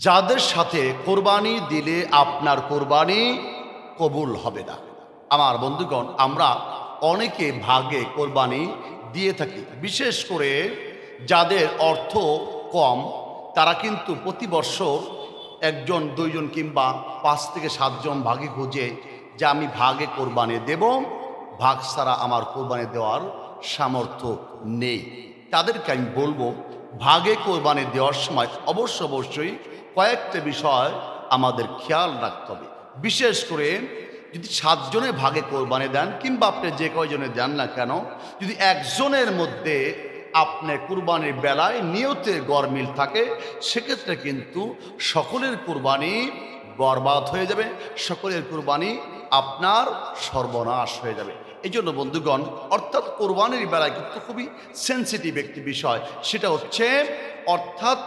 যাদের সাথে কোরবানি দিলে আপনার কোরবানি কবুল হবে না। আমার বন্ধুগণ, আমরা অনেকে ভাগে কোরবানি দিয়ে থাকি। বিশেষ করে যাদের অর্থ কম, তারা কিন্তু প্রতি বছর একজন, দুইজন কিংবা 5 থেকে 7 জন ভাগে খুঁজে যে আমি ভাগে কোরবানি দেব, ভাগ ছাড়া আমার কোরবানি দেওয়ার সামর্থ্য নেই। তাদেরকে আমি বলবো, ভাগে কোরবানি দেওয়ার সময় অবশ্যই কয়েকটা বিষয় আমাদের খেয়াল রাখতে হবে। বিশেষ করে যদি 7 জনে ভাগে কোরবানি দেন কিংবা আপনি যে কয়জনে দেন না কেন, যদি একজনের মধ্যে আপনি কুরবানির বেলায় নিয়তে গরমিল থাকে, সেক্ষেত্রে কিন্তু সকলের কুরবানি বরবাদ হয়ে যাবে, সকলের কুরবানি আপনার সর্বনাশ হয়ে যাবে। এই জন্য বন্ধুগণ, অর্থাৎ কোরবানির বেলায় কিন্তু খুবই সেন্সিটিভ একটি বিষয়, সেটা হচ্ছে অর্থাৎ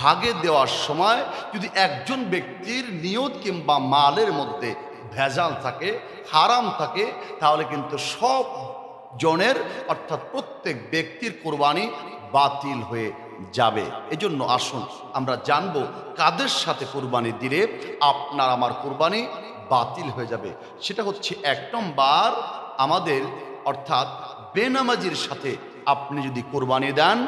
ভাগে দেওয়ার সময় যদি একজন ব্যক্তির নিয়ত কিংবা মালের মধ্যে ভেজাল থাকে, হারাম থাকে, তাহলে কিন্তু সব জনের অর্থাৎ প্রত্যেক ব্যক্তির কোরবানি বাতিল হয়ে যাবে। এজন্য আসুন আমরা জানবো কাদের সাথে কোরবানি দিলে আপনার আমার কোরবানি বাতিল হয়ে যাবে। সেটা হচ্ছে 1 নম্বর, আমাদের অর্থাৎ বেনামাজির সাথে আপনি যদি কোরবানি দেন,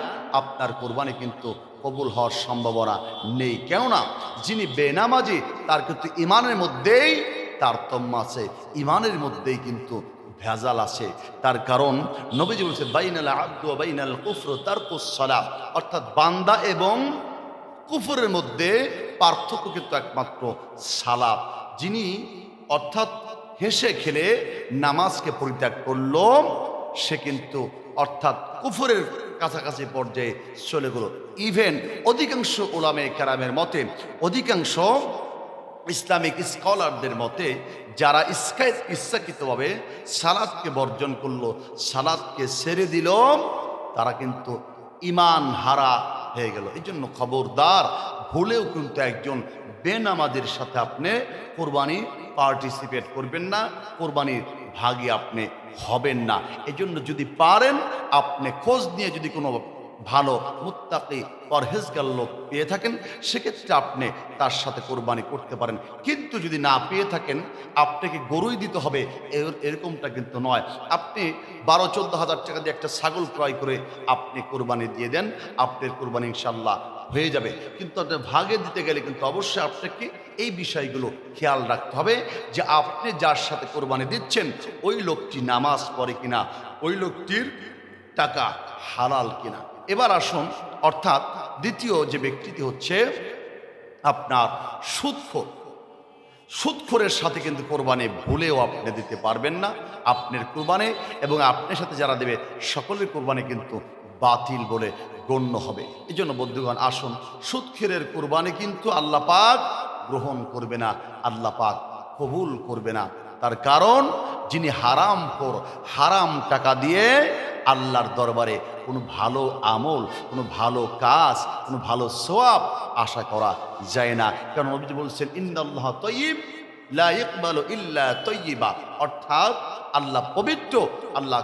আপনার কোরবানি কিন্তু কবুল হওয়ার সম্ভাবনা নেই। কেননা যিনি বেনামাজি তার কিন্তু ইমানের মধ্যেই তারতম্য আছে, ইমানের মধ্যেই কিন্তু ভেজাল আছে। তার কারণ নবীজি বলছে বাইনাল আব্দু ওয়া বাইনাল কুফর তারকুস সালাহ, অর্থাৎ বান্দা এবং কুফরের মধ্যে পার্থক্য কিন্তু একমাত্র সালাত। যিনি অর্থাৎ হেসে খেলে নামাজকে পরিত্যাগ করল, সে কিন্তু অর্থাৎ কুফরের কাছাকাছি পর্যায়ে চলে গেল। ইভেন অধিকাংশ উলামে কেরামের মতে, অধিকাংশ ইসলামিক স্কলারদের মতে, যারা ইচ্ছাকৃতভাবে সালাদকে বর্জন করলো, সালাদকে ছেড়ে দিল, তারা কিন্তু ইমান হারা হয়ে গেল। এই জন্য খবরদার, ভুলেও কিন্তু একজন বেনামাজের সাথে আপনি কোরবানি পার্টিসিপেট করবেন না, কোরবানির ভাগে আপনি হবেন না। এই জন্য যদি পারেন, আপনি খোঁজ নিয়ে যদি কোনো ভালো মুত্তাকি পরহেজগার লোক পেয়ে থাকেন, সেক্ষেত্রে আপনি তার সাথে কোরবানি করতে পারেন। কিন্তু যদি না পেয়ে থাকেন, আপনাকে গরুই দিতে হবে এরকমটা কিন্তু নয়। আপনি 12-14 হাজার টাকা দিয়ে একটা ছাগল ক্রয় করে আপনি কোরবানি দিয়ে দেন, আপনার কোরবানি ইনশাল্লাহ হয়ে যাবে। কিন্তু আপনি ভাগে দিতে গেলে কিন্তু অবশ্যই আপনাকে এই বিষয়গুলো খেয়াল রাখতে হবে যে আপনি যার সাথে কোরবানি দিচ্ছেন, ওই লোকটি নামাজ পড়ে কিনা, ওই লোকটির টাকা হালাল কিনা। এবার আসুন, অর্থাৎ দ্বিতীয় যে ব্যক্তিটি হচ্ছে আপনার সুদখোর। সুদখোরের সাথে কিন্তু কোরবানি ভুলেও আপনি দিতে পারবেন না আপনার কোরবানি, এবং আপনার সাথে যারা দেবে সকলের কোরবানি কিন্তু বাতিল বলে গণ্য হবে। এই জন্য বন্ধুগণ, আসুন, সুদখোরের কোরবানি কিন্তু আল্লাহ পাক গ্রহণ করবে না, আল্লাহ পাক কবুল করবে না। তার কারণ যিনি হারামখোর, হারাম টাকা দিয়ে আল্লাহর দরবারে কোনো ভালো আমল, কোনো ভালো কাজ, কোনো ভালো সওয়াব আশা করা যায় না। কারণ নবীজি বলছেন ইন্নাল্লাহ তাইয়্যিব লা ইয়াকবালু ইল্লা তাইয়্যিবা, অর্থাৎ আল্লাহ পবিত্র, আল্লাহ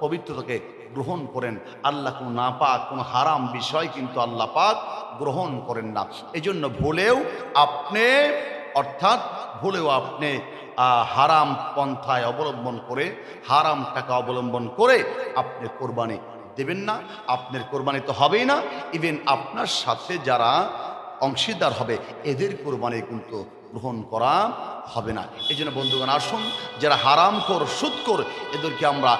পবিত্রতাকে গ্রহণ করেন। আল্লাহ কোনো নাপাক, কোনো হারাম বিষয় কিন্তু আল্লাহ পাক গ্রহণ করেন না। এই জন্য ভুলেও আপনি অর্থাৎ ভুলেও আপনি হারাম পন্থায় অবলম্বন করে, হারাম টাকা অবলম্বন করে আপনি কোরবানি দেবেন না। আপনার কোরবানি তো হবেই না, ইভেন আপনার সাথে যারা অংশীদার হবে এদের কোরবানি কিন্তু গ্রহণ করা হবে না। এই জন্য বন্ধুগণ, আসুন, যারা হারামখোর, সুদখোর, এদেরকে আমরা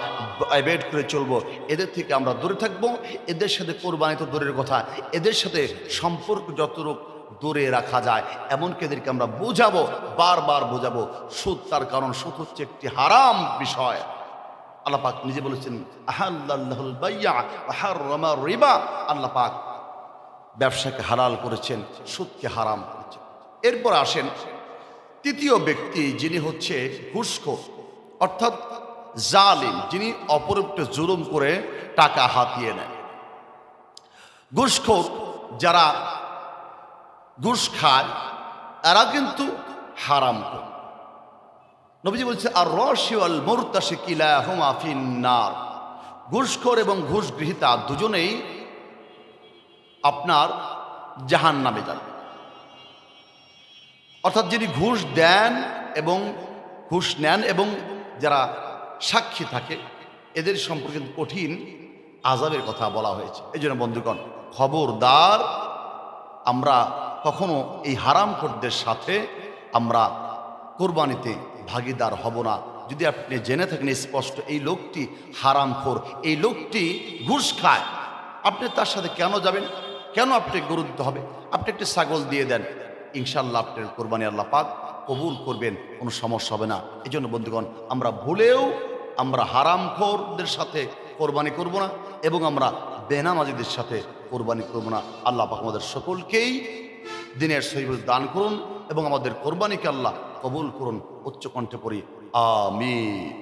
অ্যাভয়েড করে চলবো, এদের থেকে আমরা দূরে থাকবো। এদের সাথে কোরবানি তো দূরের কথা, এদের সাথে সম্পর্ক যতটুকু দূরে রাখা যায় এমনকি এদেরকে আমরা বোঝাবো, বারবার বোঝাবো সুদ। তার কারণ সুদ হচ্ছে একটি হারাম বিষয়। আল্লাহ পাক নিজে বলেছেন আহাল্লাল্লাহুল বাইয়া ওয়া হাররামা রিবা, আল্লাহ পাক ব্যবসাকে হালাল করেছেন, সুদকে হারাম করেছেন। এরপর আসেন তৃতীয় ব্যক্তি, যিনি হচ্ছে ঘুষখোর, অর্থাৎ জালিম, যিনি অপরের উপরে জুলুম করে টাকা হাতিয়ে নেয়। ঘুষখোর, যারা ঘুষ খায়, এরা কিন্তু হারামখোর। নবীজি বলছে আর রাশি ওয়াল মুরতাশি কিলাহুমা ফিন্নার, ঘুষখোর এবং ঘুষ গ্রহীতা দুজনেই আপনার জাহান্নামে যাবে। অর্থাৎ যিনি ঘুষ দেন এবং ঘুষ নেন এবং যারা সাক্ষী থাকে এদের সম্পর্কে কঠিন আযাবের কথা বলা হয়েছে। এই জন্য বন্ধুগণ, খবরদার আমরা কখনো এই হারামখোরদের সাথে আমরা কোরবানিতে ভাগীদার হব না। যদি আপনি জেনে থাকেন স্পষ্ট এই লোকটি হারামখোর, এই লোকটি ঘুষ খায়, আপনি তার সাথে কেন যাবেন? কেন আপনি গরু দিতে হবে? আপনি একটি ছাগল দিয়ে দেন, ইনশাল্লাহ আপনার কোরবানি আল্লাহ পাক কবুল করবেন, কোনো সমস্যা হবে না। এই জন্য বন্ধুগণ, আমরা ভুলেও আমরা হারামখোরদের সাথে কোরবানি করব না এবং আমরা বেনামাজিদের সাথে কোরবানি করব না। আল্লাহ পাক আমাদের সকলকেই দিনের সহিবুল দান করুন এবং আমাদের কোরবানিকে আল্লাহ কবুল করুন। উচ্চ কণ্ঠে পড়ি আমিন।